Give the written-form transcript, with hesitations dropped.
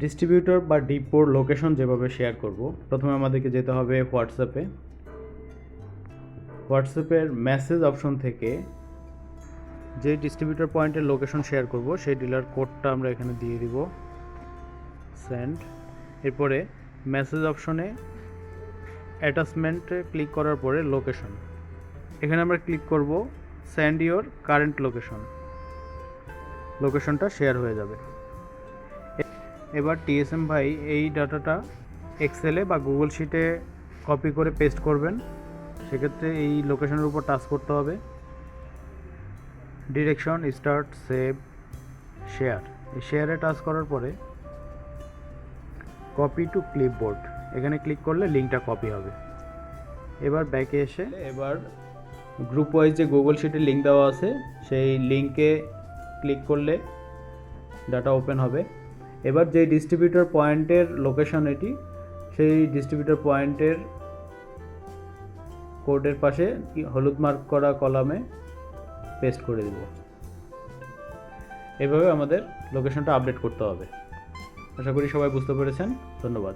Distributor বা ডিপোর location যেভাবে share করব, প্রথমে আমাদেরকে যেতে হবে হোয়াটসঅ্যাপের মেসেজ অপশন থেকে যে ডিস্ট্রিবিউটর পয়েন্টের লোকেশন শেয়ার করব সেই ডিলার কোডটা আমরা এখানে দিয়ে দিব, সেন্ড। এরপরে মেসেজ অপশনে অ্যাটাচমেন্টে ক্লিক করার পরে লোকেশন, এখানে আমরা ক্লিক করব সেন্ড ইওর কারেন্ট লোকেশনটা শেয়ার হয়ে যাবে। এবার টিএসএম ভাই এই ডাটাটা এক্সেলে বা গুগল শিটে কপি করে পেস্ট করবেন। সেক্ষেত্রে এই লোকেশনের উপর টাচ করতে হবে, ডিরেকশন, স্টার্ট, সেভ, শেয়ার। এই শেয়ারে টাচ করার পরে কপি টু ক্লিপবোর্ড, এখানে ক্লিক করলে লিঙ্কটা কপি হবে। এবার ব্যাকে এসে এবার গ্রুপ ওয়াইজ যে গুগল শিটের লিঙ্ক দেওয়া আছে সেই লিঙ্কে ক্লিক করলে ডাটা ওপেন হবে। এবার যে ডিস্ট্রিবিউটর পয়েন্টের লোকেশন এটি, সেই ডিস্ট্রিবিউটর পয়েন্টের কোডের পাশে হলুদ মার্ক করা কলামে পেস্ট করে দেব। এভাবে আমাদের লোকেশনটা আপডেট করতে হবে। আশা করি সবাই বুঝতে পেরেছেন। ধন্যবাদ।